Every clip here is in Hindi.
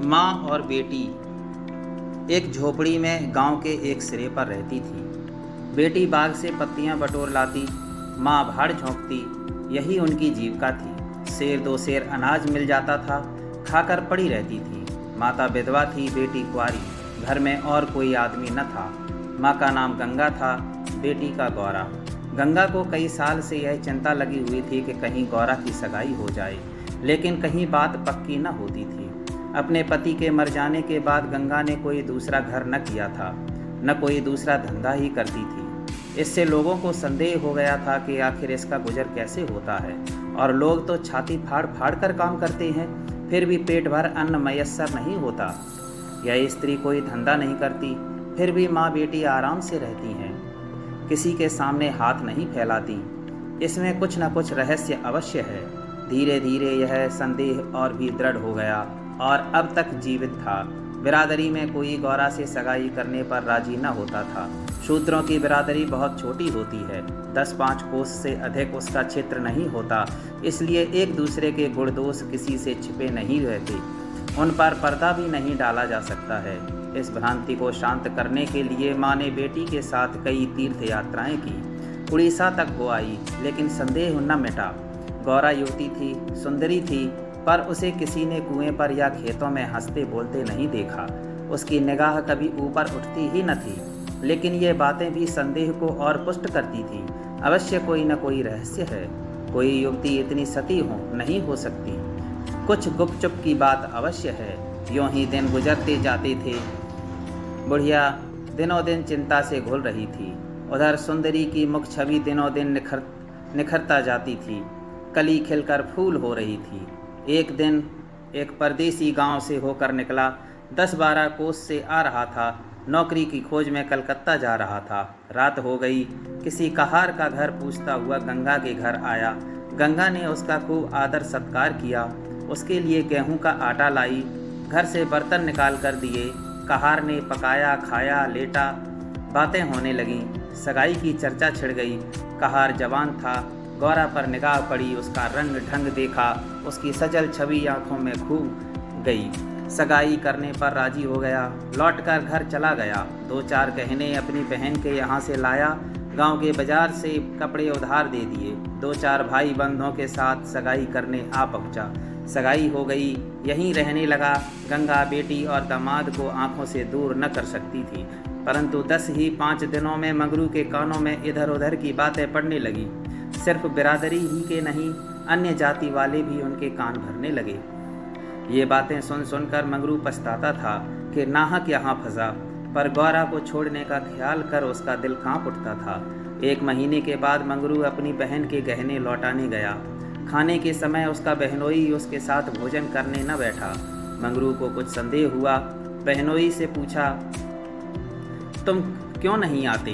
माँ और बेटी एक झोपड़ी में गांव के एक सिरे पर रहती थी। बेटी बाग से पत्तियां बटोर लाती, माँ भाड़ झोंकती, यही उनकी जीविका थी। सेर दो सेर अनाज मिल जाता था, खाकर पड़ी रहती थी। माता विधवा थी, बेटी कुंवारी, घर में और कोई आदमी न था। माँ का नाम गंगा था, बेटी का गौरा। गंगा को कई साल से यह चिंता लगी हुई थी कि कहीं गौरा की सगाई हो जाए, लेकिन कहीं बात पक्की न होती थी। अपने पति के मर जाने के बाद गंगा ने कोई दूसरा घर न किया था, न कोई दूसरा धंधा ही करती थी। इससे लोगों को संदेह हो गया था कि आखिर इसका गुजर कैसे होता है। और लोग तो छाती फाड़ फाड़ कर काम करते हैं, फिर भी पेट भर अन्न मयस्सर नहीं होता। यह स्त्री कोई धंधा नहीं करती, फिर भी माँ बेटी आराम से रहती हैं, किसी के सामने हाथ नहीं फैलाती। इसमें कुछ न कुछ रहस्य अवश्य है। धीरे धीरे यह संदेह और भी दृढ़ हो गया और अब तक जीवित था। बिरादरी में कोई गौरा से सगाई करने पर राजी न होता था। शूद्रों की बिरादरी बहुत छोटी होती है, 10-5 कोस से अधिक उसका क्षेत्र नहीं होता, इसलिए एक दूसरे के गुण दोष किसी से छिपे नहीं रहते। उन पर पर्दा भी नहीं डाला जा सकता है। इस भ्रांति को शांत करने के लिए माँ ने बेटी के साथ कई तीर्थ यात्राएं की। उड़ीसा तक हो आई, लेकिन संदेह न मिटा। गौरा युवती थी, सुंदरी थी, पर उसे किसी ने कुएं पर या खेतों में हंसते बोलते नहीं देखा। उसकी निगाह कभी ऊपर उठती ही न थी। लेकिन ये बातें भी संदेह को और पुष्ट करती थी। अवश्य कोई न कोई रहस्य है। कोई युवती इतनी सती नहीं हो सकती। कुछ गुपचुप की बात अवश्य है। यूं ही दिन गुजरते जाते थे। बुढ़िया दिनों दिन चिंता से घुल रही थी। उधर सुंदरी की मुख छवि दिनों दिन निखरता जाती थी। कली खिलकर फूल हो रही थी। एक दिन एक परदेसी गांव से होकर निकला, 10-12 कोस से आ रहा था। नौकरी की खोज में कलकत्ता जा रहा था। रात हो गई। किसी कहार का घर पूछता हुआ गंगा के घर आया। गंगा ने उसका खूब आदर सत्कार किया। उसके लिए गेहूं का आटा लाई, घर से बर्तन निकाल कर दिए। कहार ने पकाया, खाया, लेटा। बातें होने लगीं। सगाई की चर्चा छिड़ गई। कहार जवान था। गौरा पर निगाह पड़ी, उसका रंग ढंग देखा, उसकी सजल छवि आंखों में खूब गई। सगाई करने पर राजी हो गया। लौटकर घर चला गया। 2-4 गहने अपनी बहन के यहाँ से लाया। गांव के बाजार से कपड़े उधार दे दिए। 2-4 भाई बंधुओं के साथ सगाई करने आ पहुँचा। सगाई हो गई, यहीं रहने लगा। गंगा बेटी और दामाद को आंखों से दूर न कर सकती थी, परंतु 5 दिनों में मंगरू के कानों में इधर उधर की बातें पड़ने लगी। सिर्फ बिरादरी ही के नहीं, अन्य जाति वाले भी उनके कान भरने लगे। ये बातें सुन सुनकर मंगरू पछताता था कि नाहक यहाँ फंसा, पर गौरा को छोड़ने का ख्याल कर उसका दिल कांप उठता था। 1 महीने के बाद मंगरू अपनी बहन के गहने लौटाने गया। खाने के समय उसका बहनोई उसके साथ भोजन करने न बैठा। मंगरू को कुछ संदेह हुआ। बहनोई से पूछा, तुम क्यों नहीं आते?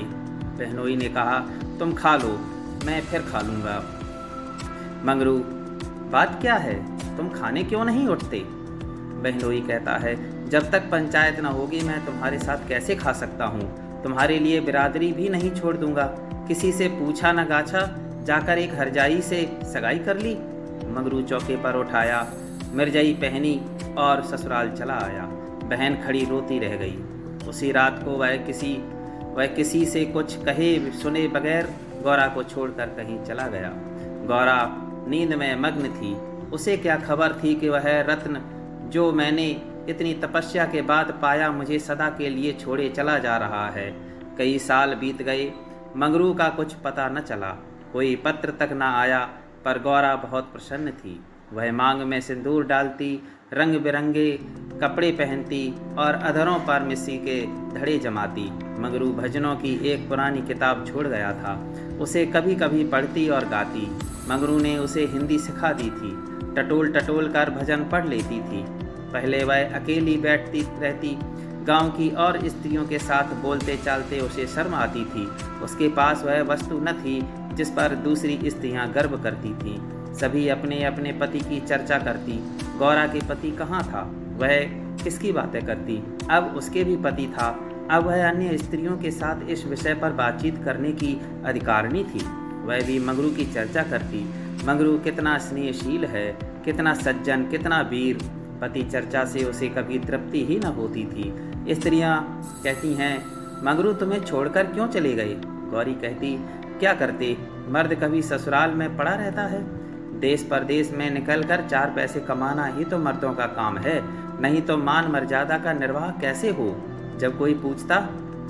बहनोई ने कहा, तुम खा लो, मैं फिर खा लूँगा। मंगरू, बात क्या है, तुम खाने क्यों नहीं उठते? बहनोई कहता है, जब तक पंचायत न होगी मैं तुम्हारे साथ कैसे खा सकता हूँ? तुम्हारे लिए बिरादरी भी नहीं छोड़ दूंगा। किसी से पूछा न गाछा, जाकर एक हरजाई से सगाई कर ली। मंगरू चौके पर उठाया, मिर्जाई पहनी और ससुराल चला आया। बहन खड़ी रोती रह गई। उसी रात को वह किसी से कुछ कहे सुने बगैर गौरा को छोड़कर कहीं चला गया। गौरा नींद में मग्न थी। उसे क्या खबर थी कि वह रत्न जो मैंने इतनी तपस्या के बाद पाया मुझे सदा के लिए छोड़े चला जा रहा है। कई साल बीत गए, मंगरू का कुछ पता न चला, कोई पत्र तक न आया, पर गौरा बहुत प्रसन्न थी। वह मांग में सिंदूर डालती, रंग बिरंगे कपड़े पहनती और अधरों पर मिस्सी के धड़े जमाती। मंगरू भजनों की एक पुरानी किताब छोड़ गया था, उसे कभी कभी पढ़ती और गाती। मंगरू ने उसे हिंदी सिखा दी थी। टटोल टटोल कर भजन पढ़ लेती थी। पहले वह अकेली बैठती रहती। गांव की और स्त्रियों के साथ बोलते चालते उसे शर्म आती थी। उसके पास वह वस्तु न थी जिस पर दूसरी स्त्रियां गर्व करती थीं। सभी अपने अपने पति की चर्चा करती। गौरा के पति कहाँ था? वह किसकी बातें करती? अब उसके भी पति था। अब वह अन्य स्त्रियों के साथ इस विषय पर बातचीत करने की अधिकारिणी थी। वह भी मंगरू की चर्चा करती। मंगरू कितना स्नेहशील है, कितना सज्जन, कितना वीर, पति चर्चा से उसे कभी तृप्ति ही न होती थी। स्त्रियां कहती हैं, मगरू तुम्हें छोड़कर क्यों चले गए? गौरी कहती, क्या करते, मर्द कभी ससुराल में पड़ा रहता है। देश परदेश में निकलकर 4 पैसे कमाना ही तो मर्दों का काम है, नहीं तो मान मर्यादा का निर्वाह कैसे हो। जब कोई पूछता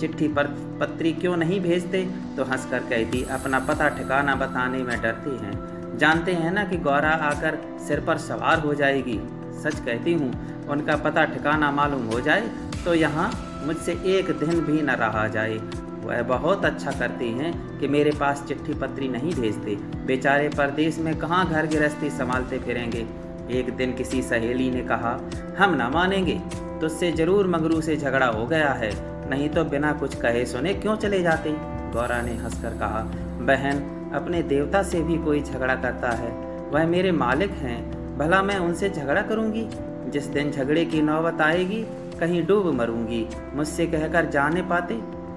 चिट्ठी पत्री क्यों नहीं भेजते, तो हंसकर कहती, अपना पता ठिकाना बताने में डरते हैं, जानते हैं ना कि गौरा आकर सिर पर सवार हो जाएगी। सच कहती हूँ, उनका पता ठिकाना मालूम हो जाए तो यहाँ मुझसे एक दिन भी न रहा जाए। वह बहुत अच्छा करते हैं कि मेरे पास चिट्ठी पत्री नहीं भेजते। बेचारे परदेश में कहाँ घर गृहस्थी संभालते फिरेंगे। एक दिन किसी सहेली ने कहा, हम न मानेंगे, तुझसे जरूर मगरू से झगड़ा हो गया है, नहीं तो बिना कुछ कहे सुने क्यों चले जाते। गौरा ने हंसकर कहा, बहन, अपने देवता से भी कोई झगड़ा करता है, वह मेरे मालिक हैं, भला मैं उनसे झगड़ा करूंगी? जिस दिन झगड़े की नौबत आएगी कहीं डूब मरूंगी, मुझसे कहकर जाने पाते,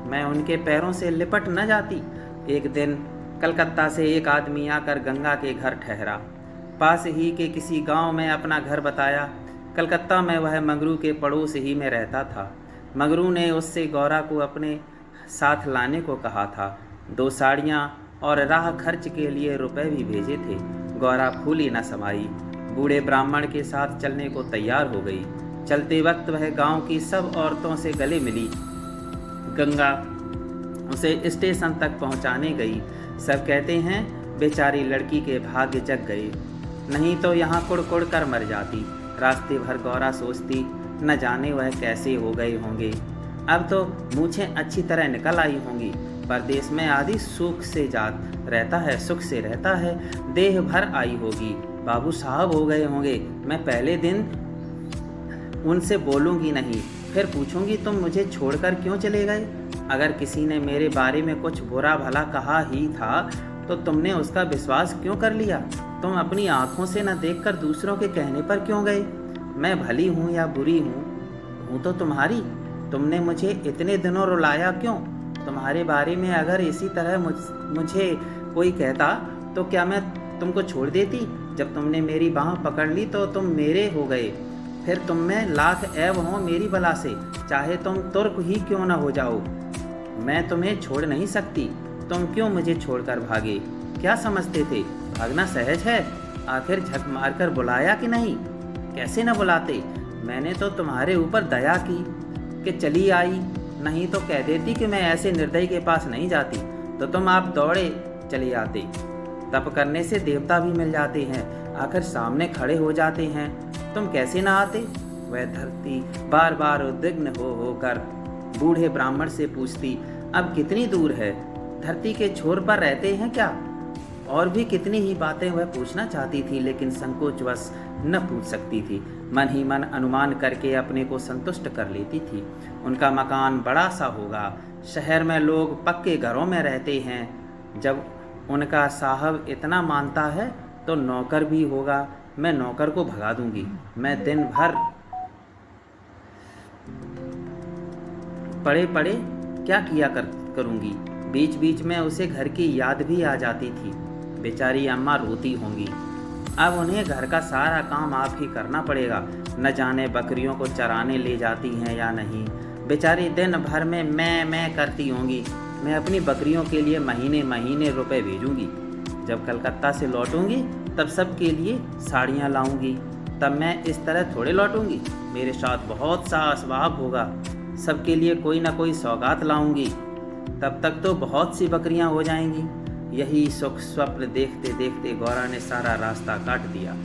मैं उनके पैरों से लिपट न जाती। एक दिन कलकत्ता से एक आदमी आकर गंगा के घर ठहरा। पास ही के किसी गांव में अपना घर बताया। कलकत्ता में वह मगरू के पड़ोस ही में रहता था। मगरू ने उससे गौरा को अपने साथ लाने को कहा था। 2 साड़ियाँ और राह खर्च के लिए रुपए भी भेजे थे। गौरा फूली न समाई, बूढ़े ब्राह्मण के साथ चलने को तैयार हो गई। चलते वक्त वह गांव की सब औरतों से गले मिली। गंगा उसे स्टेशन तक पहुंचाने गई। सब कहते हैं बेचारी लड़की के भाग्य जग गए, नहीं तो यहाँ कुड़ कुड़ कर मर जाती। रास्ते भर गौरा सोचती, न जाने वह कैसे हो गए होंगे। अब तो मूछें अच्छी तरह निकल आई होंगी। परदेश में आदि सुख से जात रहता है, सुख से रहता है, देह भर आई होगी। बाबू साहब हो गए होंगे। मैं पहले दिन उनसे बोलूँगी नहीं, फिर पूछूंगी तुम मुझे छोड़कर क्यों चले गए। अगर किसी ने मेरे बारे में कुछ बुरा भला कहा ही था तो तुमने उसका विश्वास क्यों कर लिया? तुम अपनी आंखों से न देखकर दूसरों के कहने पर क्यों गए? मैं भली हूँ या बुरी हूँ तो तुम्हारी। तुमने मुझे इतने दिनों रुलाया क्यों? तुम्हारे बारे में अगर इसी तरह मुझे कोई कहता तो क्या मैं तुमको छोड़ देती? जब तुमने मेरी बाँह पकड़ ली तो तुम मेरे हो गए। फिर तुम में लाख ऐब हों मेरी बला से, चाहे तुम तुर्क ही क्यों न हो जाओ, मैं तुम्हें छोड़ नहीं सकती। तुम क्यों मुझे छोड़कर भागे? क्या समझते थे भागना सहज है? आखिर झक मारकर बुलाया कि नहीं? कैसे न बुलाते? मैंने तो तुम्हारे ऊपर दया की कि चली आई, नहीं तो कह देती कि मैं ऐसे निर्दयी के पास नहीं जाती, तो तुम आप दौड़े चले आते। तप करने से देवता भी मिल जाते हैं, आखिर सामने खड़े हो जाते हैं, तुम कैसे ना आते? वह धरती बार बार उद्विग्न होकर बूढ़े ब्राह्मण से पूछती, अब कितनी दूर है? धरती के छोर पर रहते हैं क्या? और भी कितनी ही बातें वह पूछना चाहती थी, लेकिन संकोचवश न पूछ सकती थी। मन ही मन अनुमान करके अपने को संतुष्ट कर लेती थी। उनका मकान बड़ा सा होगा, शहर में लोग पक्के घरों में रहते हैं। जब उनका साहब इतना मानता है तो नौकर भी होगा। मैं नौकर को भगा दूंगी। मैं दिन भर पड़े पड़े क्या किया करूंगी। बीच बीच में उसे घर की याद भी आ जाती थी। बेचारी अम्मा रोती होंगी। अब उन्हें घर का सारा काम आप ही करना पड़ेगा। न जाने बकरियों को चराने ले जाती हैं या नहीं। बेचारी दिन भर में मैं करती होंगी। मैं अपनी बकरियों के लिए महीने महीने रुपए भेजूंगी। जब कलकत्ता से लौटूंगी तब सबके लिए साड़ियाँ लाऊंगी। तब मैं इस तरह थोड़े लौटूंगी। मेरे साथ बहुत सा असबाब होगा। सबके लिए कोई ना कोई सौगात लाऊंगी। तब तक तो बहुत सी बकरियां हो जाएंगी। यही सुख स्वप्न देखते देखते गौरा ने सारा रास्ता काट दिया।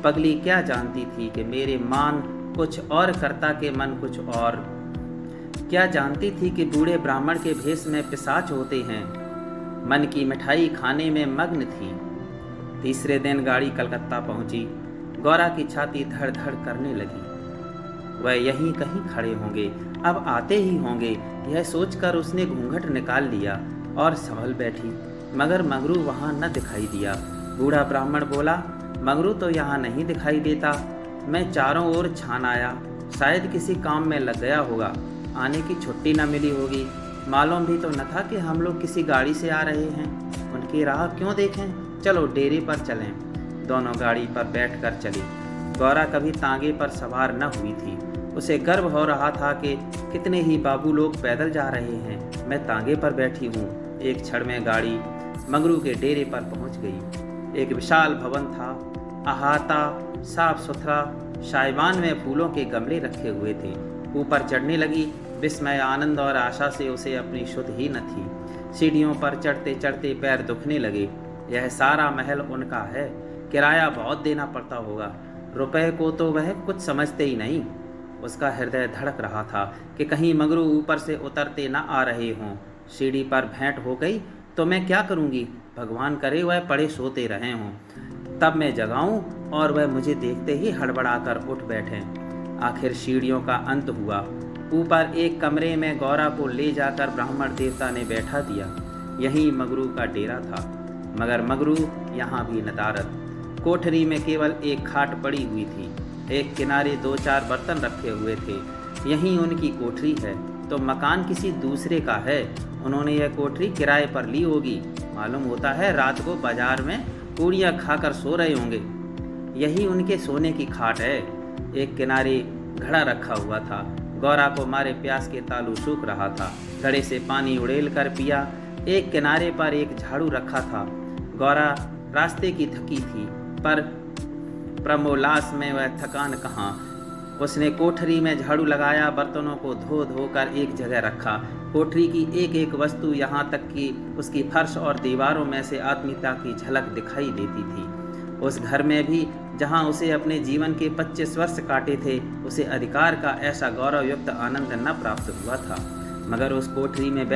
पगली क्या जानती थी कि मेरे मान कुछ और करता के मन कुछ और। क्या जानती थी कि बूढ़े ब्राह्मण के भेष में पिशाच होते हैं। मन की मिठाई खाने में मग्न थी। तीसरे दिन गाड़ी कलकत्ता पहुंची। गौरा की छाती धड़ धड़ करने लगी। वह यहीं कहीं खड़े होंगे, अब आते ही होंगे, यह सोचकर उसने घूंघट निकाल लिया और संभल बैठी। मगर मगरू वहां न दिखाई दिया। बूढ़ा ब्राह्मण बोला, मगरू तो यहाँ नहीं दिखाई देता। मैं चारों ओर छान आया, शायद किसी काम में लग गया होगा। आने की छुट्टी न मिली होगी। मालूम भी तो न था कि हम लोग किसी गाड़ी से आ रहे हैं। उनकी राह क्यों देखें, चलो डेरे पर चलें। दोनों गाड़ी पर बैठकर चले। गौरा कभी तांगे पर सवार न हुई थी। उसे गर्व हो रहा था कि कितने ही बाबू लोग पैदल जा रहे हैं, मैं तांगे पर बैठी हूँ। एक क्षण में गाड़ी मंगरू के डेरे पर पहुँच गई। एक विशाल भवन था, अहाता, साफ सुथरा, साइबान में फूलों के गमले रखे हुए थे। ऊपर चढ़ने लगी। विस्मय, आनंद और आशा से उसे अपनी शुद्ध ही न थी। सीढ़ियों पर चढ़ते चढ़ते पैर दुखने लगे। यह सारा महल उनका है, किराया बहुत देना पड़ता होगा। रुपए को तो वह कुछ समझते ही नहीं। उसका हृदय धड़क रहा था कि कहीं मंगरू ऊपर से उतरते न आ रहे हों। सीढ़ी पर भेंट हो गई तो मैं क्या करूँगी? भगवान करे वह पड़े सोते रहे हों, तब मैं जगाऊं और वह मुझे देखते ही हड़बड़ाकर उठ बैठें। आखिर सीढ़ियों का अंत हुआ। ऊपर एक कमरे में गौरा को ले जाकर ब्राह्मण देवता ने बैठा दिया। यही मंगरू का डेरा था, मगर मंगरू यहाँ भी नदारद। कोठरी में केवल एक खाट पड़ी हुई थी। एक किनारे 2-4 बर्तन रखे हुए थे। यही उनकी कोठरी है, तो मकान किसी दूसरे का है। उन्होंने यह कोठरी किराए पर ली होगी। मालूम होता है रात को बाजार में पूड़ियाँ खाकर सो रहे होंगे। यही उनके सोने की खाट है। एक किनारे घड़ा रखा हुआ था। गौरा को मारे प्यास के तालू सूख रहा था। घड़े से पानी उड़ेल कर पिया। एक किनारे पर एक झाड़ू रखा था। गौरा रास्ते की थकी थी, पर प्रमोल्लास में वह थकान कहाँ। उसने कोठरी में झाड़ू लगाया, बर्तनों को धो धो कर एक जगह रखा। कोठरी की एक एक वस्तु, यहाँ तक कि उसकी फर्श और दीवारों में से आत्मीयता की झलक दिखाई देती थी। उस घर में भी जहाँ उसे अपने जीवन के 25 वर्ष काटे थे, उसे अधिकार का ऐसा गौरवयुक्त आनंद न प्राप्त हुआ था। मगर उस कोठरी में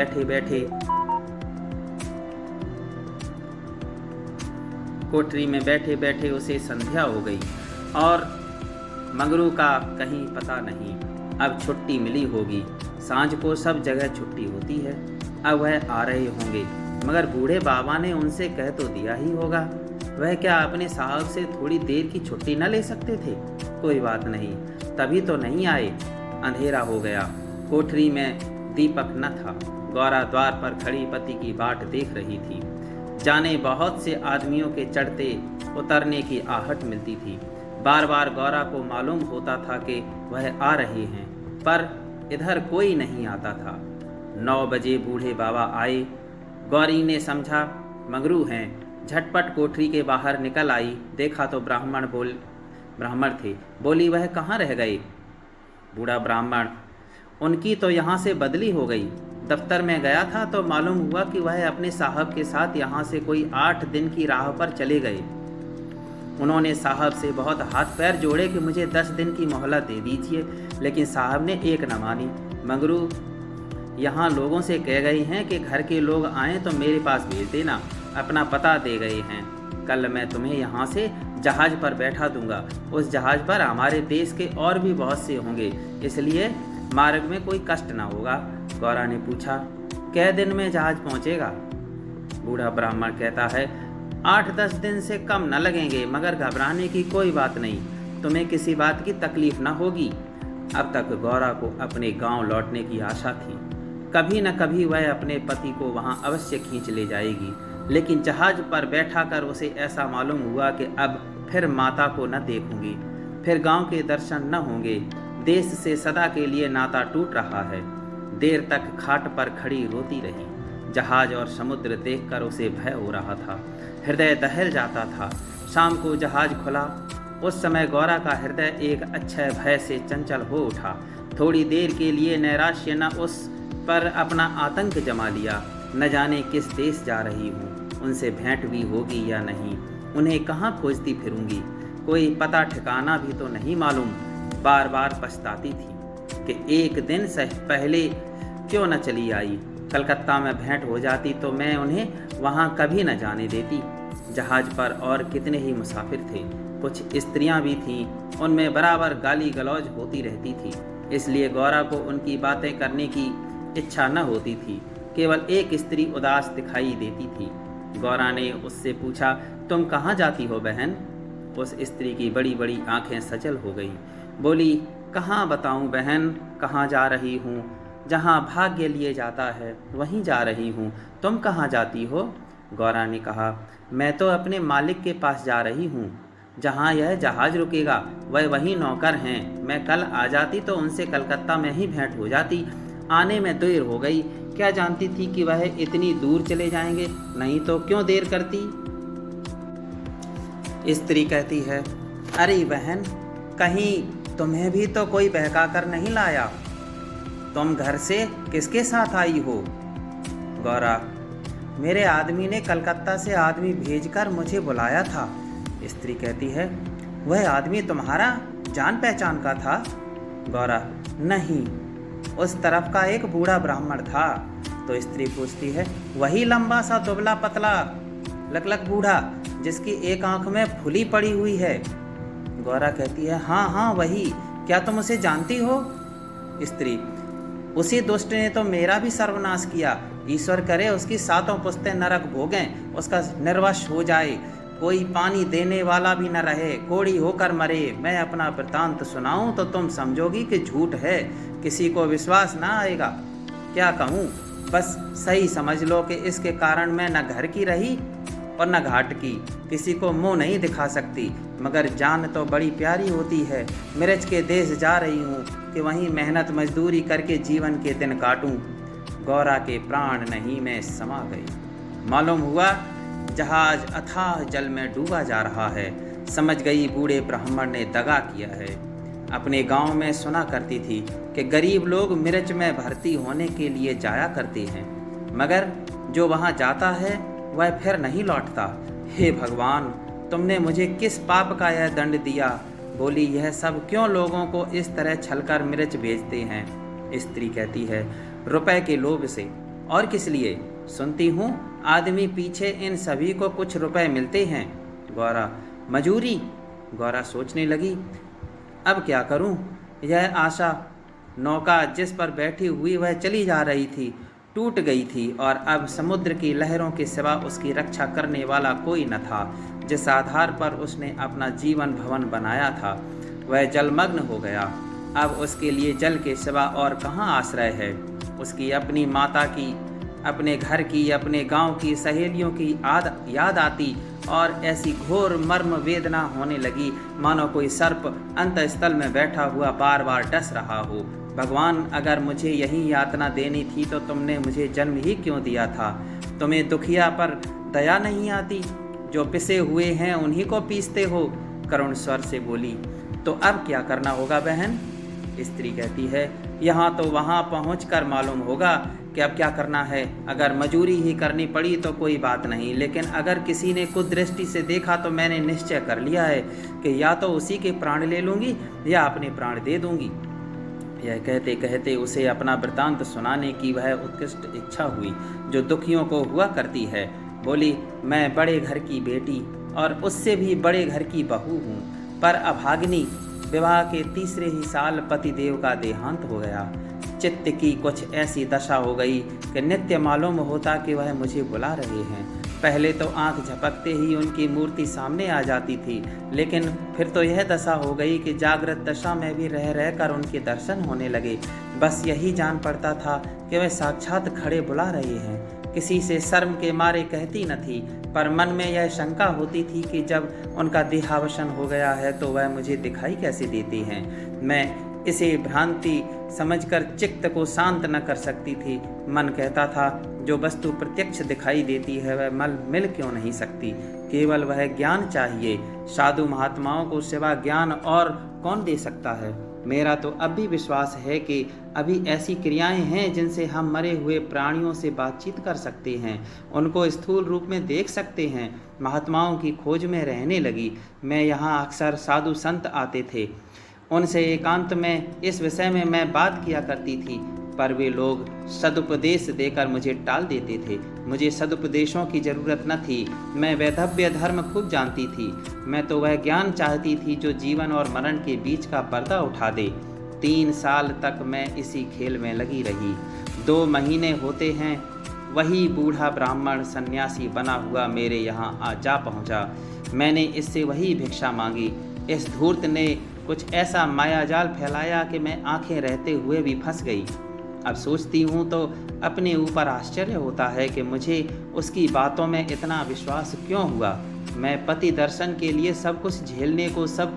बैठे बैठे उसे संध्या हो गई और मंगरू का कहीं पता नहीं। अब छुट्टी मिली होगी। सांझ को सब जगह छुट्टी होती है। अब वह आ रहे होंगे, मगर बूढ़े बाबा ने उनसे कह तो दिया ही होगा। वह क्या अपने साहब से थोड़ी देर की छुट्टी न ले सकते थे? कोई बात नहीं, तभी तो नहीं आए। अंधेरा हो गया। कोठरी में दीपक न था। गौरा द्वार पर खड़ी पति की बाट देख रही थी। जाने बहुत से आदमियों के चढ़ते उतरने की आहट मिलती थी। बार बार गौरा को मालूम होता था कि वह आ रहे हैं, पर इधर कोई नहीं आता था। 9 बजे बूढ़े बाबा आए। गौरी ने समझा मंगरू हैं। झटपट कोठरी के बाहर निकल आई। देखा तो ब्राह्मण थे। बोली, वह कहाँ रह गए? बूढ़ा ब्राह्मण, उनकी तो यहाँ से बदली हो गई। दफ्तर में गया था तो मालूम हुआ कि वह अपने साहब के साथ यहाँ से कोई 8 दिन की राह पर चले गए। उन्होंने साहब से बहुत हाथ पैर जोड़े कि मुझे 10 दिन की मोहलत दे दीजिए, लेकिन साहब ने एक न मानी। मंगरू यहाँ लोगों से कह गई हैं कि घर के लोग आएँ तो मेरे पास भेज देना। अपना पता दे गए हैं। कल मैं तुम्हें यहाँ से जहाज पर बैठा दूंगा। उस जहाज पर हमारे देश के और भी बहुत से होंगे, इसलिए मार्ग में कोई कष्ट ना होगा। गौरा ने पूछा, कै दिन में जहाज पहुँचेगा? बूढ़ा ब्राह्मण कहता है, 8-10 दिन से कम न लगेंगे, मगर घबराने की कोई बात नहीं। तुम्हें किसी बात की तकलीफ न होगी। अब तक गौरा को अपने गांव लौटने की आशा थी। कभी न कभी वह अपने पति को वहां अवश्य खींच ले जाएगी, लेकिन जहाज पर बैठा कर उसे ऐसा मालूम हुआ कि अब फिर माता को न देखूंगी, फिर गांव के दर्शन न होंगे। देश से सदा के लिए नाता टूट रहा है। देर तक खाट पर खड़ी रोती रही। जहाज और समुद्र देखकर उसे भय हो रहा था। हृदय दहल जाता था। शाम को जहाज खुला। उस समय गौरा का हृदय एक अक्षय भय से चंचल हो उठा। थोड़ी देर के लिए नैराश्य न उस पर अपना आतंक जमा लिया। न जाने किस देश जा रही हूँ, उनसे भेंट भी होगी या नहीं, उन्हें कहाँ खोजती फिरूंगी, कोई पता ठिकाना भी तो नहीं मालूम। बार बार पछताती थी कि एक दिन से पहले क्यों न चली आई। कलकत्ता में भेंट हो जाती तो मैं उन्हें वहाँ कभी न जाने देती। जहाज पर और कितने ही मुसाफिर थे। कुछ स्त्रियां भी थीं, उनमें बराबर गाली गलौज होती रहती थी, इसलिए गौरा को उनकी बातें करने की इच्छा न होती थी। केवल एक स्त्री उदास दिखाई देती थी। गौरा ने उससे पूछा, तुम कहाँ जाती हो बहन? उस स्त्री की बड़ी बड़ी आंखें सजल हो गईं। बोली, कहाँ बताऊँ बहन, कहाँ जा रही हूँ? जहाँ भाग्य लिए जाता है वहीं जा रही हूँ। तुम कहाँ जाती हो? गौरा ने कहा, मैं तो अपने मालिक के पास जा रही हूँ। जहाँ यह जहाज रुकेगा वह वही नौकर हैं। मैं कल आ जाती तो उनसे कलकत्ता में ही भेंट हो जाती। आने में देर हो गई। क्या जानती थी कि वह इतनी दूर चले जाएंगे, नहीं तो क्यों देर करती। स्त्री कहती है, अरे बहन, कहीं तुम्हें भी तो कोई बहका कर नहीं लाया? तुम घर से किसके साथ आई हो? गौरा, मेरे आदमी ने कलकत्ता से आदमी भेजकर मुझे बुलाया था। स्त्री कहती है, वह आदमी तुम्हारा जान पहचान का था? गौरा, नहीं, उस तरफ का एक बूढ़ा ब्राह्मण था। तो स्त्री पूछती है, वही लंबा सा दुबला पतला लकलक बूढ़ा जिसकी एक आंख में फुली पड़ी हुई है? गौरा कहती है, हाँ हाँ वही। क्या तुम उसे जानती हो? स्त्री, उसी दुष्ट ने तो मेरा भी सर्वनाश किया। ईश्वर करे उसकी सातों पुश्तें नरक भोगें, उसका निर्वश हो जाए, कोई पानी देने वाला भी न रहे, कोड़ी होकर मरे। मैं अपना वृत्तांत सुनाऊं तो तुम समझोगी कि झूठ है, किसी को विश्वास ना आएगा। क्या कहूँ, बस सही समझ लो कि इसके कारण मैं न घर की रही और न घाट की, किसी को मुंह नहीं दिखा सकती, मगर जान तो बड़ी प्यारी होती है। मिर्च के देश जा रही हूँ कि वहीं मेहनत मजदूरी करके जीवन के दिन काटूं। गौरा के प्राण नहीं में समा गए। मालूम हुआ जहाज अथाह जल में डूबा जा रहा है। समझ गई बूढ़े ब्राह्मण ने दगा किया है। अपने गांव में सुना करती थी कि गरीब लोग मिर्च में भर्ती होने के लिए जाया करते हैं, मगर जो वहां जाता है वह फिर नहीं लौटता। हे भगवान, तुमने मुझे किस पाप का यह दंड दिया? बोली, यह सब क्यों लोगों को इस तरह छलकर मिर्च भेजते हैं? स्त्री कहती है, रुपए के लोभ से। और किस लिए? सुनती हूँ आदमी पीछे इन सभी को कुछ रुपए मिलते हैं। गौरा, मजूरी। गौरा सोचने लगी, अब क्या करूँ? यह आशा नौका जिस पर बैठी हुई वह चली जा रही थी, टूट गई थी, और अब समुद्र की लहरों के सिवा उसकी रक्षा करने वाला कोई न था। जिस आधार पर उसने अपना जीवन भवन बनाया था वह जलमग्न हो गया। अब उसके लिए जल के सिवा और कहाँ आश्रय है? उसकी अपनी माता की, अपने घर की, अपने गांव की, सहेलियों की याद आती और ऐसी घोर मर्म वेदना होने लगी मानो कोई सर्प अंतःस्थल में बैठा हुआ बार बार डस रहा हो। भगवान, अगर मुझे यही यातना देनी थी तो तुमने मुझे जन्म ही क्यों दिया था? तुम्हें दुखिया पर दया नहीं आती? जो पिसे हुए हैं उन्हीं को पीसते हो। करुण स्वर से बोली, तो अब क्या करना होगा बहन? स्त्री कहती है, यहाँ तो वहाँ पहुँचकर मालूम होगा कि अब क्या करना है। अगर मजूरी ही करनी पड़ी तो कोई बात नहीं, लेकिन अगर किसी ने कुदृष्टि से देखा तो मैंने निश्चय कर लिया है कि या तो उसी के प्राण ले लूँगी या अपने प्राण दे दूँगी। यह कहते कहते उसे अपना वृत्तांत सुनाने की वह उत्कृष्ट इच्छा हुई जो दुखियों को हुआ करती है। बोली, मैं बड़े घर की बेटी और उससे भी बड़े घर की बहू हूँ, पर अभागिनी। विवाह के तीसरे ही साल पतिदेव का देहांत हो गया। चित्त की कुछ ऐसी दशा हो गई कि नित्य मालूम होता कि वह मुझे बुला रहे हैं। पहले तो आंख झपकते ही उनकी मूर्ति सामने आ जाती थी, लेकिन फिर तो यह दशा हो गई कि जागृत दशा में भी रह रहकर उनके दर्शन होने लगे। बस यही जान पड़ता था कि वह साक्षात खड़े बुला रहे हैं। किसी से शर्म के मारे कहती न थी, पर मन में यह शंका होती थी कि जब उनका देहावसान हो गया है तो वह मुझे दिखाई कैसे देती हैं। मैं इसे भ्रांति समझकर चित्त को शांत न कर सकती थी। मन कहता था, जो वस्तु प्रत्यक्ष दिखाई देती है वह मिल क्यों नहीं सकती? केवल वह ज्ञान चाहिए। साधु महात्माओं को सिवा ज्ञान और कौन दे सकता है? मेरा तो अब भी विश्वास है कि अभी ऐसी क्रियाएं हैं जिनसे हम मरे हुए प्राणियों से बातचीत कर सकते हैं, उनको स्थूल रूप में देख सकते हैं। महात्माओं की खोज में रहने लगी। मैं यहाँ अक्सर साधु संत आते थे, उनसे एकांत में इस विषय में मैं बात किया करती थी, पर वे लोग सदुपदेश देकर मुझे टाल देते थे। मुझे सदुपदेशों की जरूरत न थी। मैं वैधव्य धर्म खूब जानती थी। मैं तो वह ज्ञान चाहती थी जो जीवन और मरण के बीच का पर्दा उठा दे। 3 साल तक मैं इसी खेल में लगी रही। 2 महीने होते हैं वही बूढ़ा ब्राह्मण सन्यासी बना हुआ मेरे यहाँ जा पहुँचा। मैंने इससे वही भिक्षा मांगी। इस धूर्त ने कुछ ऐसा मायाजाल फैलाया कि मैं आंखें रहते हुए भी फंस गई। अब सोचती हूँ तो अपने ऊपर आश्चर्य होता है कि मुझे उसकी बातों में इतना विश्वास क्यों हुआ। मैं पति दर्शन के लिए सब कुछ झेलने को, सब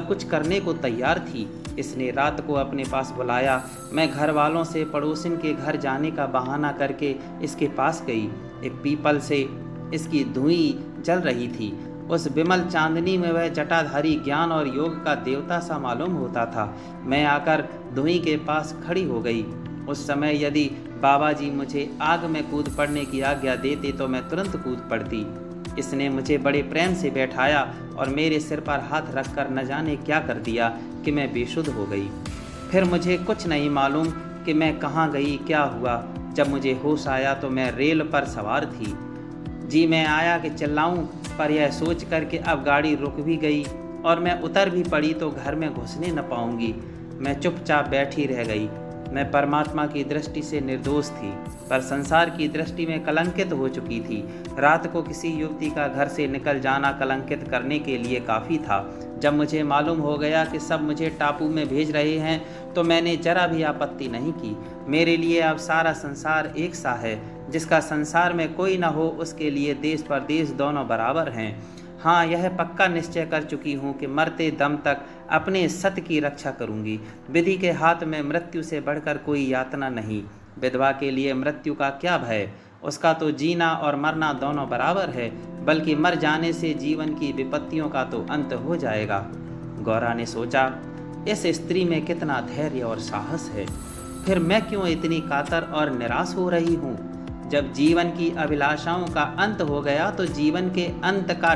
कुछ करने को तैयार थी। इसने रात को अपने पास बुलाया। मैं घर वालों से पड़ोसिन के घर जाने का बहाना करके इसके पास गई। एक पीपल से इसकी धुईं जल रही थी। उस विमल चांदनी में वह जटाधारी ज्ञान और योग का देवता सा मालूम होता था। मैं आकर धुईं के पास खड़ी हो गई। उस समय यदि बाबा जी मुझे आग में कूद पड़ने की आज्ञा देते तो मैं तुरंत कूद पड़ती। इसने मुझे बड़े प्रेम से बैठाया और मेरे सिर पर हाथ रखकर न जाने क्या कर दिया कि मैं बेसुध हो गई। फिर मुझे कुछ नहीं मालूम कि मैं कहाँ गई, क्या हुआ। जब मुझे होश आया तो मैं रेल पर सवार थी। जी मैं आया कि चिल्लाऊं, पर यह सोच कर कि अब गाड़ी रुक भी गई और मैं उतर भी पड़ी तो घर में घुसने न पाऊंगी, मैं चुपचाप बैठी रह गई। मैं परमात्मा की दृष्टि से निर्दोष थी, पर संसार की दृष्टि में कलंकित हो चुकी थी। रात को किसी युवती का घर से निकल जाना कलंकित करने के लिए काफ़ी था। जब मुझे मालूम हो गया कि सब मुझे टापू में भेज रहे हैं तो मैंने जरा भी आपत्ति नहीं की। मेरे लिए अब सारा संसार एक सा है। जिसका संसार में कोई न हो उसके लिए देश परदेश दोनों बराबर हैं। हाँ, यह पक्का निश्चय कर चुकी हूँ कि मरते दम तक अपने सत्य की रक्षा करूँगी। विधि के हाथ में मृत्यु से बढ़कर कोई यातना नहीं। विधवा के लिए मृत्यु का क्या भय, उसका तो जीना और मरना दोनों बराबर है, बल्कि मर जाने से जीवन की विपत्तियों का तो अंत हो जाएगा। गौरा ने सोचा, इस स्त्री में कितना धैर्य और साहस है, फिर मैं क्यों इतनी कातर और निराश हो रही हूँ। जब जीवन की अभिलाषाओं का अंत हो गया तो जीवन के अंत का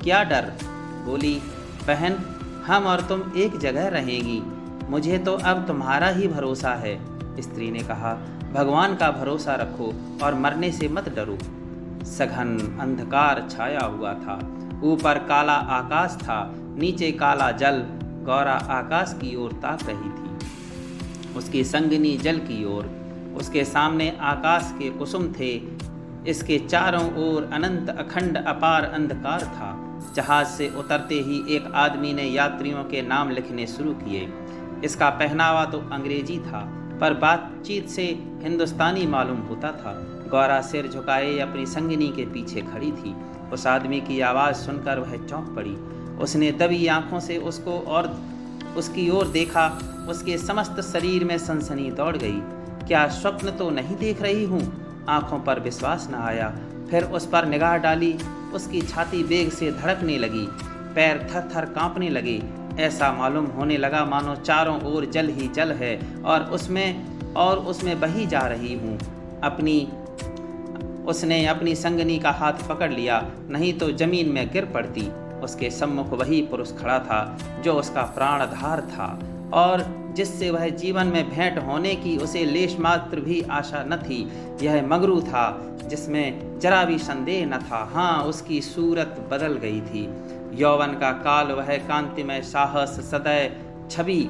क्या डर। बोली, बहन हम और तुम एक जगह रहेंगी, मुझे तो अब तुम्हारा ही भरोसा है। स्त्री ने कहा, भगवान का भरोसा रखो और मरने से मत डरो। सघन अंधकार छाया हुआ था। ऊपर काला आकाश था, नीचे काला जल। गौरा आकाश की ओर ताक रही थी, उसकी संगिनी जल की ओर। उसके सामने आकाश के कुसुम थे, इसके चारों ओर अनंत अखंड अपार अंधकार था। जहाज से उतरते ही एक आदमी ने यात्रियों के नाम लिखने शुरू किए। इसका पहनावा तो अंग्रेजी था, पर बातचीत से हिंदुस्तानी मालूम होता था। गौरा सिर झुकाए अपनी संगिनी के पीछे खड़ी थी। उस आदमी की आवाज़ सुनकर वह चौंक पड़ी। उसने दबी आंखों से उसको और उसकी ओर देखा। उसके समस्त शरीर में सनसनी दौड़ गई। क्या स्वप्न तो नहीं देख रही हूँ? आंखों पर विश्वास न आया। फिर उस पर निगाह डाली। उसकी छाती वेग से धड़कने लगी, पैर थर थर कांपने लगे। ऐसा मालूम होने लगा मानो चारों ओर जल ही जल है और उसमें बही जा रही हूँ। उसने अपनी संगनी का हाथ पकड़ लिया, नहीं तो जमीन में गिर पड़ती। उसके सम्मुख वही पुरुष खड़ा था जो उसका प्राणधार था और जिससे वह जीवन में भेंट होने की उसे लेश मात्र भी आशा न थी। यह मगरू था जिसमें जरा भी संदेह न था। हाँ, उसकी सूरत बदल गई थी। यौवन का काल, वह कांतिमय साहस, सदैव छवि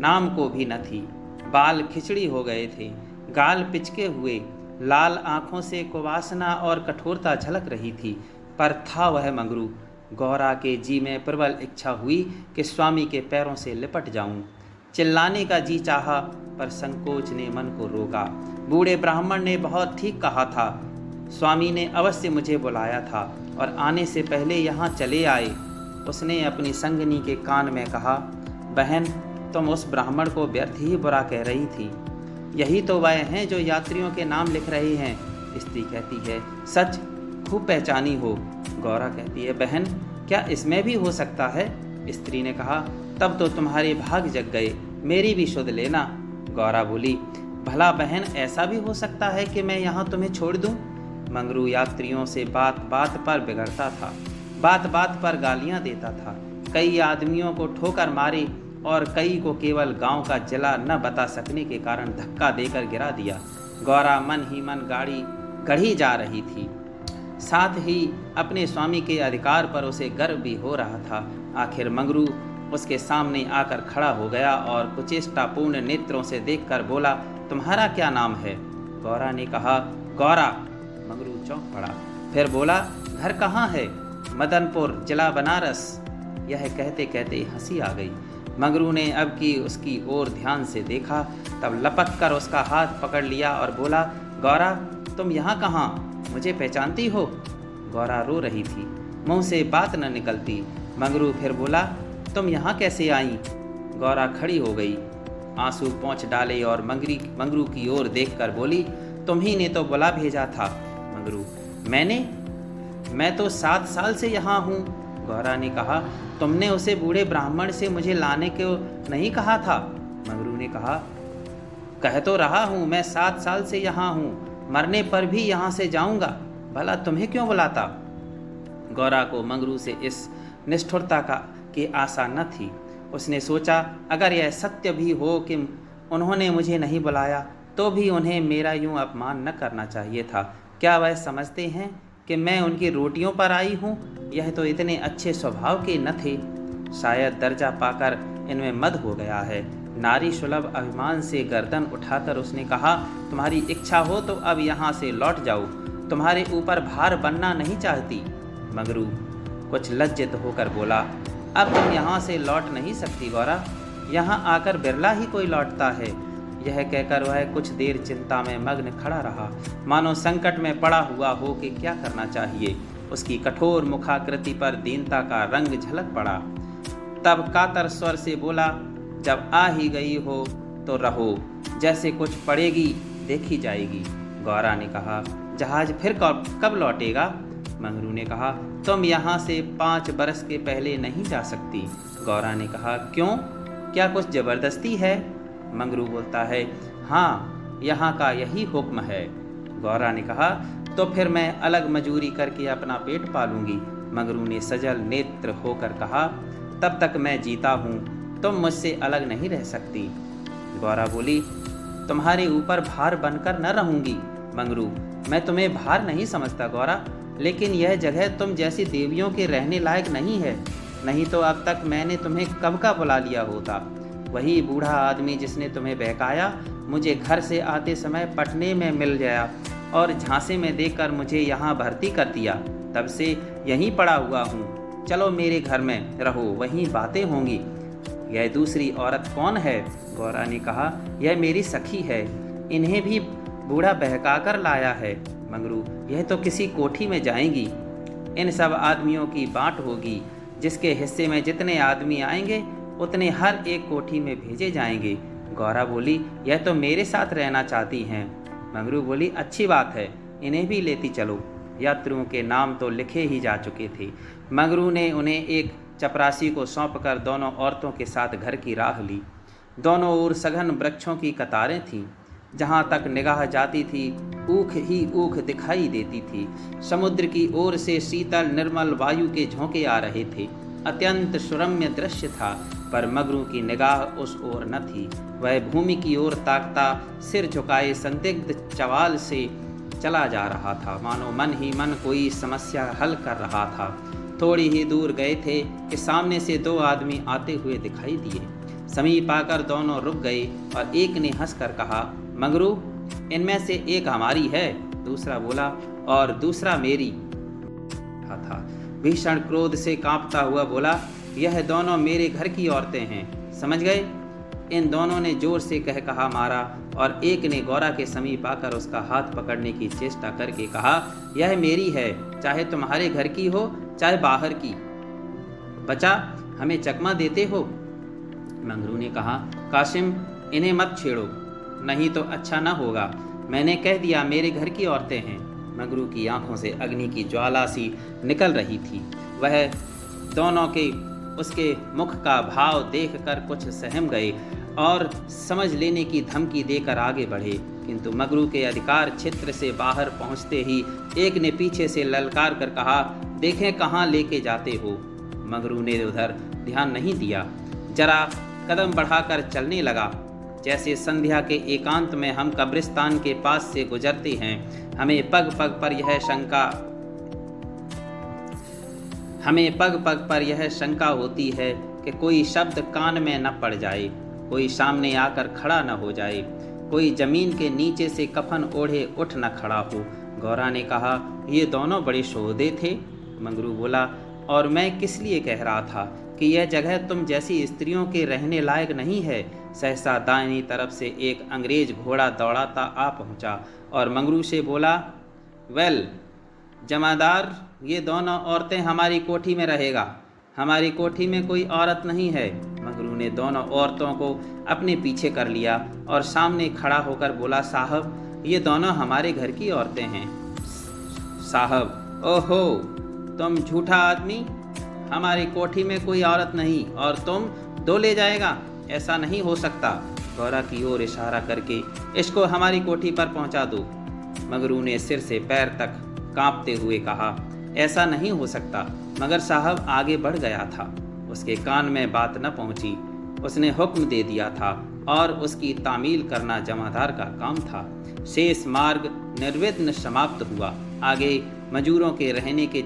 नाम को भी न थी। बाल खिचड़ी हो गए थे, गाल पिचके हुए, लाल आंखों से कुवासना और कठोरता झलक रही थी, पर था वह मंगरू। गौरा के जी में प्रबल इच्छा हुई कि स्वामी के पैरों से लिपट जाऊं। चिल्लाने का जी चाहा, पर संकोच ने मन को रोका। बूढ़े ब्राह्मण ने बहुत ठीक कहा था। स्वामी ने अवश्य मुझे बुलाया था और आने से पहले यहाँ चले आए। उसने अपनी संगनी के कान में कहा, बहन तुम उस ब्राह्मण को व्यर्थ ही बुरा कह रही थी। यही तो वह हैं जो यात्रियों के नाम लिख रहे हैं। स्त्री कहती है, सच खूब पहचानी हो। गौरा कहती है, बहन क्या इसमें भी हो सकता है? स्त्री ने कहा, तब तो तुम्हारे भाग जग गए, मेरी भी सुध लेना। गौरा बोली, भला बहन ऐसा भी हो सकता है कि मैं यहाँ तुम्हें छोड़ दूँ? मंगरू यात्रियों से बात बात पर बिगड़ता था, बात बात पर गालियाँ देता था। कई आदमियों को ठोकर मारे और कई को केवल गांव का जिला न बता सकने के कारण धक्का देकर गिरा दिया। गौरा मन ही मन गाड़ी गढ़ी जा रही थी। साथ ही अपने स्वामी के अधिकार पर उसे गर्व भी हो रहा था। आखिर मंगरू उसके सामने आकर खड़ा हो गया और कुचेष्टापूर्ण नेत्रों से देखकर बोला, तुम्हारा क्या नाम है? गौरा ने कहा, गौरा। मंगरू चौंक पड़ा, फिर बोला, घर कहाँ है? मदनपुर, जिला बनारस। यह कहते कहते हंसी आ गई। मंगरू ने अब की उसकी ओर ध्यान से देखा, तब लपक कर उसका हाथ पकड़ लिया और बोला, गौरा तुम यहाँ कहाँ? मुझे पहचानती हो? गौरा रो रही थी, मुंह से बात न निकलती। मंगरू फिर बोला, तुम यहाँ कैसे आई? गौरा खड़ी हो गई, आंसू पोंछ डाले और मंगरू की ओर देखकर बोली, तुम्ही ने तो बुला भेजा था। मंगरू, मैं तो 7 साल से यहाँ हूँ। गौरा ने कहा, तुमने उसे बूढ़े ब्राह्मण से मुझे लाने को नहीं कहा था? मंगरू ने कहा, कह तो रहा हूँ मैं 7 साल से यहाँ हूँ, मरने पर भी यहाँ से जाऊँगा, भला तुम्हें क्यों बुलाता? गौरा को मंगरू से इस निष्ठुरता की आशा न थी। उसने सोचा, अगर यह सत्य भी हो कि उन्होंने मुझे नहीं बुलाया तो भी उन्हें मेरा यूं अपमान न करना चाहिए था। क्या वह समझते हैं कि मैं उनकी रोटियों पर आई हूँ? यह तो इतने अच्छे स्वभाव के न थे। शायद दर्जा पाकर इनमें मद हो गया है। नारी सुलभ अभिमान से गर्दन उठाकर उसने कहा, तुम्हारी इच्छा हो तो अब यहाँ से लौट जाओ, तुम्हारे ऊपर भार बनना नहीं चाहती। मंगरू कुछ लज्जित होकर बोला, अब तुम यहाँ से लौट नहीं सकती गौरा, यहाँ आकर बिरला ही कोई लौटता है। यह कहकर वह कुछ देर चिंता में मग्न खड़ा रहा, मानो संकट में पड़ा हुआ हो कि क्या करना चाहिए। उसकी कठोर मुखाकृति पर दीनता का रंग झलक पड़ा। तब कातर स्वर से बोला, जब आ ही गई हो तो रहो, जैसे कुछ पड़ेगी देखी जाएगी। गौरा ने कहा, जहाज फिर कब लौटेगा? मंगरू ने कहा, तुम यहाँ से 5 बरस के पहले नहीं जा सकती। गौरा ने कहा, क्यों, क्या कुछ जबरदस्ती है? मंगरू बोलता है, हाँ, यहाँ का यही हुक्म है। गौरा ने कहा, तो फिर मैं अलग मजूरी करके अपना पेट पालूंगी। मंगरू ने सजल नेत्र होकर कहा, तब तक मैं जीता हूँ, तुम मुझसे अलग नहीं रह सकती। गौरा बोली, तुम्हारे ऊपर भार बनकर न रहूंगी। मंगरू, मैं तुम्हें भार नहीं समझता गौरा, लेकिन यह जगह तुम जैसी देवियों के रहने लायक नहीं है, नहीं तो अब तक मैंने तुम्हें कब का बुला लिया होता। वही बूढ़ा आदमी जिसने तुम्हें बहकाया मुझे घर से आते समय पटने में मिल गया और झांसे में देकर मुझे यहाँ भर्ती कर दिया। तब से यहीं पड़ा हुआ हूँ, चलो मेरे घर में रहो, वहीं बातें होंगी। यह दूसरी औरत कौन है? गौरा ने कहा, यह मेरी सखी है, इन्हें भी बूढ़ा बहका कर लाया है। मंगरू, यह तो किसी कोठी में जाएंगी, इन सब आदमियों की बाँट होगी, जिसके हिस्से में जितने आदमी आएंगे उतने हर एक कोठी में भेजे जाएंगे। गौरा बोली, यह तो मेरे साथ रहना चाहती हैं। मंगरू बोली, अच्छी बात है, इन्हें भी लेती चलो। यात्रियों के नाम तो लिखे ही जा चुके थे। मंगरू ने उन्हें एक चपरासी को सौंपकर दोनों औरतों के साथ घर की राह ली। दोनों ओर सघन वृक्षों की कतारें थीं। जहाँ तक निगाह जाती थी ऊख ही ऊख दिखाई देती थी। समुद्र की ओर से शीतल निर्मल वायु के झोंके आ रहे थे। अत्यंत सुरम्य दृश्य था, पर मंगरू की निगाह उस ओर न थी। वह भूमि की ओर ताकता सिर झुकाए संदिग्ध चवाल से चला जा रहा था, मानो मन ही मन कोई समस्या हल कर रहा था। थोड़ी ही दूर गए थे कि सामने से 2 आदमी आते हुए दिखाई दिए। समीप आकर दोनों रुक गए और एक ने हंसकर कहा, मंगरू, इनमें से एक हमारी है। दूसरा बोला, और दूसरा मेरी था। भीषण क्रोध से कांपता हुआ बोला, यह दोनों मेरे घर की औरतें हैं, समझ गए? इन दोनों ने जोर से कहा मारा और एक ने गौरा के समीप आकर उसका हाथ पकड़ने की चेष्टा करके कहा, यह मेरी है, चाहे तुम्हारे घर की हो चाहे बाहर की। बचा, हमें चकमा देते हो? मंगरू ने कहा, काशिम, इन्हें मत छेड़ो, नहीं तो अच्छा न होगा। मैंने कह दिया मेरे घर की औरतें हैं। मंगरू की आंखों से अग्नि की ज्वाला सी निकल रही थी। वह दोनों के उसके मुख का भाव देखकर कुछ सहम गए और समझ लेने की धमकी देकर आगे बढ़े, किंतु मंगरू के अधिकार क्षेत्र से बाहर पहुंचते ही एक ने पीछे से ललकार कर कहा, देखें कहाँ लेके जाते हो। मंगरू ने उधर ध्यान नहीं दिया, जरा कदम बढ़ाकर चलने लगा। जैसे संध्या के एकांत में हम कब्रिस्तान के पास से गुजरते हैं, हमें पग पग पर यह शंका होती है कि कोई शब्द कान में न पड़ जाए, कोई सामने आकर खड़ा न हो जाए, कोई जमीन के नीचे से कफन ओढ़े उठ न खड़ा हो। गौरा ने कहा, ये दोनों बड़े सोहदे थे। मंगरू बोला, और मैं किस लिए कह रहा था कि यह जगह तुम जैसी स्त्रियों के रहने लायक नहीं है। सहसा दाहिनी तरफ से एक अंग्रेज घोड़ा दौड़ाता आ पहुंचा और मंगरू से बोला, वेल, जमादार, ये दोनों औरतें हमारी कोठी में रहेगा। हमारी कोठी में कोई औरत नहीं है। मंगरू ने दोनों औरतों को अपने पीछे कर लिया और सामने खड़ा होकर बोला, साहब, ये दोनों हमारे घर की औरतें हैं। साहब, ओहो, तुम झूठा आदमी, हमारी कोठी में कोई औरत नहीं और तुम दो ले जाएगा, ऐसा नहीं हो सकता। गौरा की ओर इशारा करके इसको हमारी कोठी पर पहुंचा दो। मंगरू ने सिर से पैर तक कांपते हुए कहा, ऐसा नहीं हो सकता। मगर साहब आगे बढ़ गया था, उसके कान में बात न पहुंची। उसने हुक्म दे दिया था और उसकी तामील करना जमादार का काम था। शेष मार्ग निर्विघ्न समाप्त हुआ। आगे मजूरों के रहने के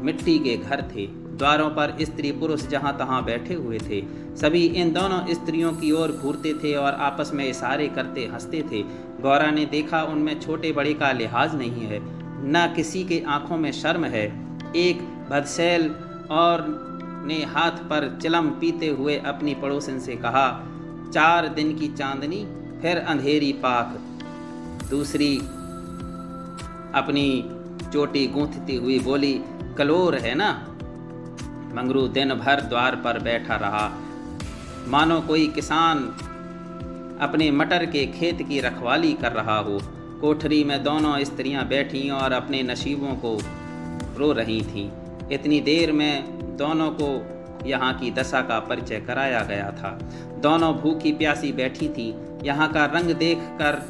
मिट्टी के घर थे। द्वारों पर स्त्री पुरुष जहां तहां बैठे हुए थे। सभी इन दोनों स्त्रियों की ओर घूरते थे और आपस में इशारे करते हंसते थे। गौरा ने देखा उनमें छोटे बड़े का लिहाज नहीं है, न किसी के आंखों में शर्म है। एक बदसैल और ने हाथ पर चिलम पीते हुए अपनी पड़ोसन से कहा, 4 दिन की चांदनी फिर अंधेरी पाक। दूसरी अपनी चोटी गूंथती हुई बोली, कलोर है ना। मंगरू दिन भर द्वार पर बैठा रहा, मानो कोई किसान अपने मटर के खेत की रखवाली कर रहा हो। कोठरी में दोनों स्त्रियां बैठीं और अपने नसीबों को रो रही थीं। इतनी देर में दोनों को यहाँ की दशा का परिचय कराया गया था। दोनों भूखी प्यासी बैठी थीं। यहाँ का रंग देखकर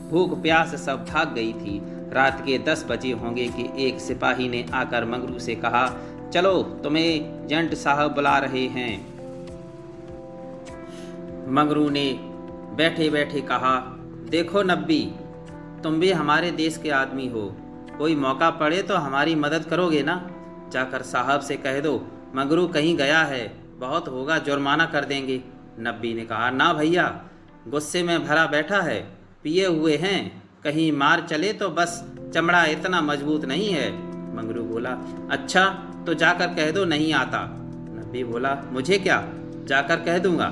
भूख प्यास सब भाग गई थी। रात के 10 बजे होंगे कि एक सिपाही ने आकर मंगरू से कहा, चलो, तुम्हें जंट साहब बुला रहे हैं। मंगरू ने बैठे बैठे कहा, देखो नब्बी, तुम भी हमारे देश के आदमी हो, कोई मौका पड़े तो हमारी मदद करोगे ना। जाकर साहब से कह दो मंगरू कहीं गया है, बहुत होगा जुर्माना कर देंगे। नब्बी ने कहा, ना भैया, गुस्से में भरा बैठा है, पिए हुए हैं, कहीं मार चले तो बस चमड़ा इतना मजबूत नहीं है। मंगरू बोला, अच्छा तो जाकर कह दो नहीं आता। नब्बी बोला, मुझे क्या, जाकर कह दूंगा,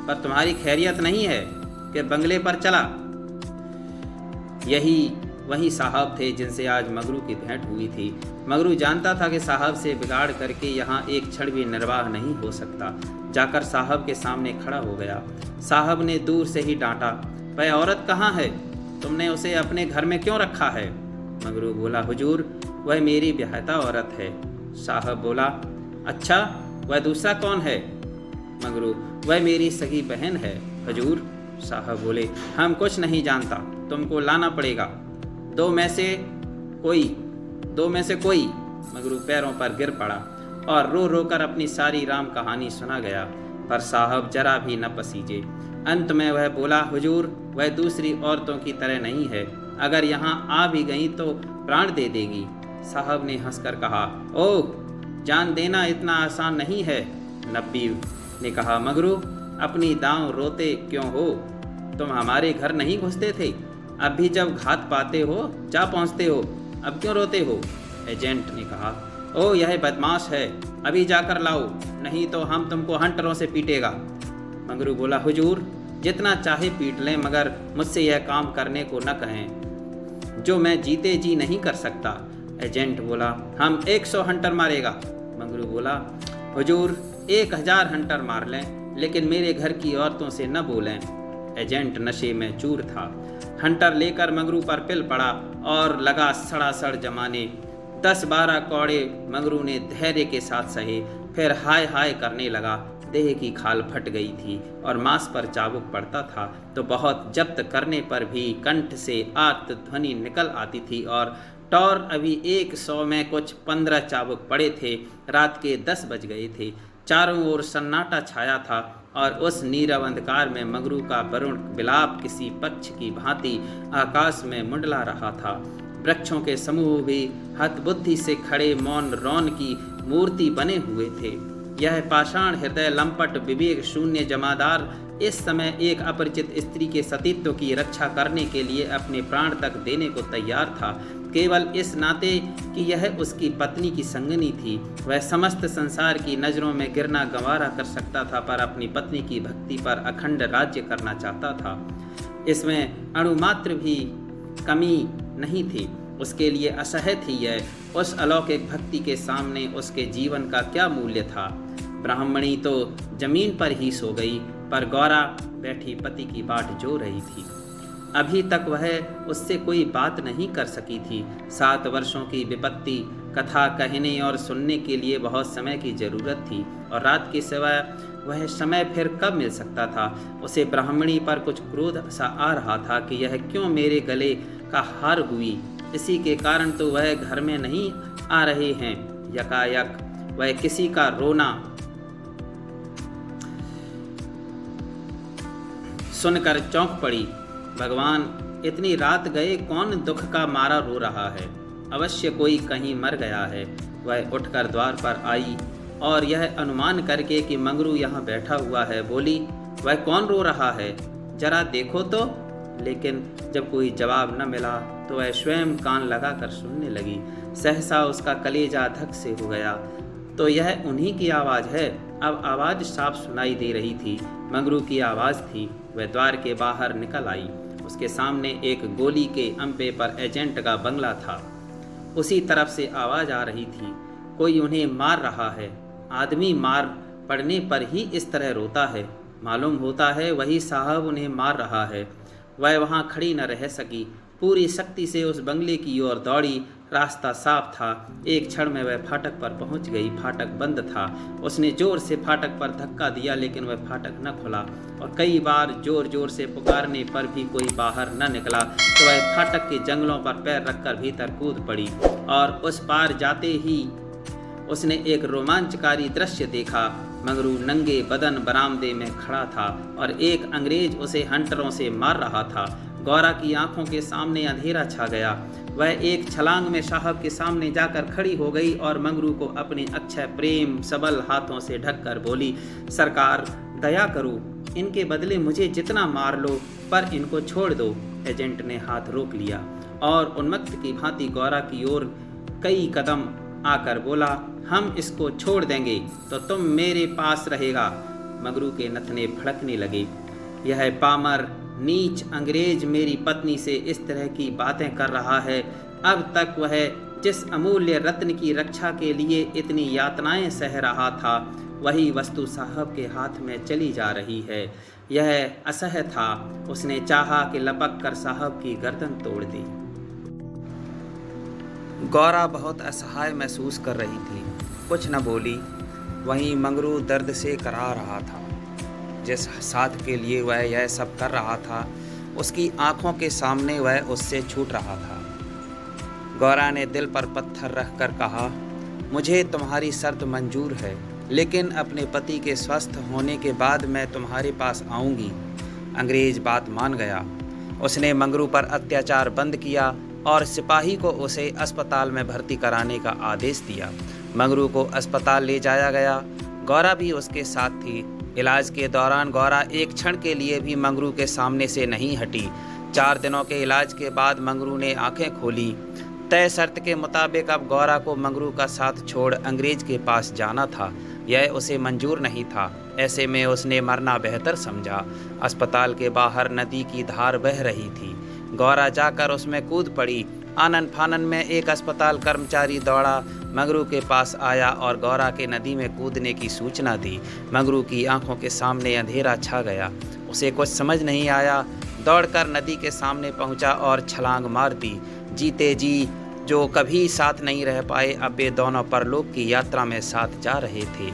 पर तुम्हारी खैरियत नहीं है कि बंगले पर चला। यही वही साहब थे जिनसे आज मंगरू की भेंट हुई थी। मंगरू जानता था कि साहब से बिगाड़ करके यहाँ एक क्षण भी निर्वाह नहीं हो सकता। जाकर साहब के सामने खड़ा हो गया। साहब ने दूर से ही डांटा, वह औरत कहाँ है, तुमने उसे अपने घर में क्यों रखा है। मंगरू बोला, हुजूर, वह मेरी ब्याहता औरत है। साहब बोला, अच्छा, वह दूसरा कौन है। मंगरू, वह मेरी सगी बहन है हुजूर। साहब बोले, हम कुछ नहीं जानता, तुमको लाना पड़ेगा, दो में से कोई। मंगरू पैरों पर गिर पड़ा और रो रो कर अपनी सारी राम कहानी सुना गया, पर साहब जरा भी न पसीजे। अंत में वह बोला, हुजूर, वह दूसरी औरतों की तरह नहीं है, अगर यहाँ आ भी गई तो प्राण दे देगी। साहब ने हंसकर कहा, ओह, जान देना इतना आसान नहीं है। नब्बी ने कहा, मंगरू, अपनी दांव रोते क्यों हो, तुम हमारे घर नहीं घुसते थे, अब भी जब घात पाते हो जा पहुँचते हो, अब क्यों रोते हो। एजेंट ने कहा, ओ यह बदमाश है, अभी जाकर लाओ, नहीं तो हम तुमको हंटरों से पीटेगा। मंगरू बोला, हुजूर, जितना चाहे पीट लें, मगर मुझसे यह काम करने को न कहें जो मैं जीते जी नहीं कर सकता। एजेंट बोला, हम 100 हंटर मारेगा। मंगरू बोला, हुजूर, 1000 हंटर मार लें, लेकिन मेरे घर की औरतों से न बोलें। एजेंट नशे में चूर था। हंटर लेकर मंगरू पर पिल पड़ा और लगा सड़ासड़ जमाने। 10-12 कौड़े मंगरू ने धैर्य के साथ सहे, फिर हाय हाय करने लगा। देह की खाल फट गई थी और मांस पर चाबुक पड़ता था, तो बहुत जब्त करने पर भी कंठ से आर्त ध्वनि निकल आती थी और टौर अभी 100 में कुछ 15 चाबुक पड़े थे। रात के 10 बज गए थे। चारों ओर सन्नाटा छाया था और उस नीरव अंधकार में मंगरू का वरुण विलाप किसी पक्ष की भांति आकाश में मुंडला रहा था। वृक्षों के समूह भी हतबुद्धि से खड़े मौन रौन की मूर्ति बने हुए थे। यह पाषाण हृदय लंपट विवेक शून्य जमादार इस समय एक अपरिचित स्त्री के सतीत्व की रक्षा करने के लिए अपने प्राण तक देने को तैयार था, केवल इस नाते कि यह उसकी पत्नी की संगनी थी। वह समस्त संसार की नज़रों में गिरना गंवारा कर सकता था, पर अपनी पत्नी की भक्ति पर अखंड राज्य करना चाहता था। इसमें अणुमात्र भी कमी नहीं थी। उसके लिए असह्य थी यह। उस अलौकिक भक्ति के सामने उसके जीवन का क्या मूल्य था। ब्राह्मणी तो जमीन पर ही सो गई, पर गौरा बैठी पति की बाट जो रही थी। अभी तक वह उससे कोई बात नहीं कर सकी थी। 7 वर्षों की विपत्ति कथा कहने और सुनने के लिए बहुत समय की जरूरत थी, और रात के सिवाय वह समय फिर कब मिल सकता था। उसे ब्राह्मणी पर कुछ क्रोध सा आ रहा था कि यह क्यों मेरे गले का हार हुई। इसी के कारण तो वह घर में नहीं आ रहे हैं। यकायक वह किसी का रोना सुनकर चौंक पड़ी। भगवान, इतनी रात गए कौन दुख का मारा रो रहा है? अवश्य कोई कहीं मर गया है। वह उठकर द्वार पर आई और यह अनुमान करके कि मंगरू यहाँ बैठा हुआ है, बोली, वह कौन रो रहा है, जरा देखो तो। लेकिन जब कोई जवाब न मिला तो वह स्वयं कान लगाकर सुनने लगी। सहसा उसका कलेजा धक से हो गया। तो यह उन्हीं की आवाज़ है। अब आवाज़ साफ सुनाई दे रही थी। मंगरू की आवाज़ थी। वह द्वार के बाहर निकल आई। उसके सामने एक गोली के अम्पे पर एजेंट का बंगला था। उसी तरफ से आवाज़ आ रही थी, कोई उन्हें मार रहा है। आदमी मार पड़ने पर ही इस तरह रोता है। मालूम होता है वही साहब उन्हें मार रहा है। वह वहाँ खड़ी न रह सकी, पूरी शक्ति से उस बंगले की ओर दौड़ी। रास्ता साफ था। एक क्षण में वह फाटक पर पहुंच गई। फाटक बंद था। उसने जोर से फाटक पर धक्का दिया, लेकिन वह फाटक न खुला, और कई बार जोर जोर से पुकारने पर भी कोई बाहर न निकला। तो वह फाटक के जंगलों पर पैर रखकर भीतर कूद पड़ी, और उस पार जाते ही उसने एक रोमांचकारी दृश्य देखा। मंगरू नंगे बदन बरामदे में खड़ा था और एक अंग्रेज उसे हंटरों से मार रहा था। गौरा की आंखों के सामने अंधेरा छा गया। वह एक छलांग में साहब के सामने जाकर खड़ी हो गई और मंगरू को अपने अक्षय प्रेम सबल हाथों से ढककर बोली, सरकार दया करो, इनके बदले मुझे जितना मार लो, पर इनको छोड़ दो। एजेंट ने हाथ रोक लिया और उन्मत्त की भांति गौरा की ओर कई कदम आकर बोला, हम इसको छोड़ देंगे तो तुम मेरे पास रहेगा। मंगरू के नथने फड़कने लगे। यह पामर नीच अंग्रेज मेरी पत्नी से इस तरह की बातें कर रहा है। अब तक वह जिस अमूल्य रत्न की रक्षा के लिए इतनी यातनाएं सह रहा था, वही वस्तु साहब के हाथ में चली जा रही है। यह असह्य था। उसने चाहा कि लपक कर साहब की गर्दन तोड़ दी। गौरा बहुत असहाय महसूस कर रही थी, कुछ न बोली। वहीं मंगरू दर्द से करा रहा था। जिस साथ के लिए वह यह सब कर रहा था, उसकी आंखों के सामने वह उससे छूट रहा था। गौरा ने दिल पर पत्थर रख कर कहा, मुझे तुम्हारी शर्त मंजूर है, लेकिन अपने पति के स्वस्थ होने के बाद मैं तुम्हारे पास आऊँगी। अंग्रेज बात मान गया। उसने मंगरू पर अत्याचार बंद किया और सिपाही को उसे अस्पताल में भर्ती कराने का आदेश दिया। मंगरू को अस्पताल ले जाया गया। गौरा भी उसके साथ थी। इलाज के दौरान गौरा एक क्षण के लिए भी मंगरू के सामने से नहीं हटी। 4 दिनों के इलाज के बाद मंगरू ने आंखें खोली। तय शर्त के मुताबिक अब गौरा को मंगरू का साथ छोड़ अंग्रेज के पास जाना था। यह उसे मंजूर नहीं था। ऐसे में उसने मरना बेहतर समझा। अस्पताल के बाहर नदी की धार बह रही थी। गौरा जाकर उसमें कूद पड़ी। आनन फानन में एक अस्पताल कर्मचारी दौड़ा, मंगरू के पास आया और गौरा के नदी में कूदने की सूचना दी। मंगरू की आंखों के सामने अंधेरा छा गया। उसे कुछ समझ नहीं आया। दौड़कर नदी के सामने पहुंचा और छलांग मार दी। जीते जी जो कभी साथ नहीं रह पाए, अब वे दोनों परलोक की यात्रा में साथ जा रहे थे।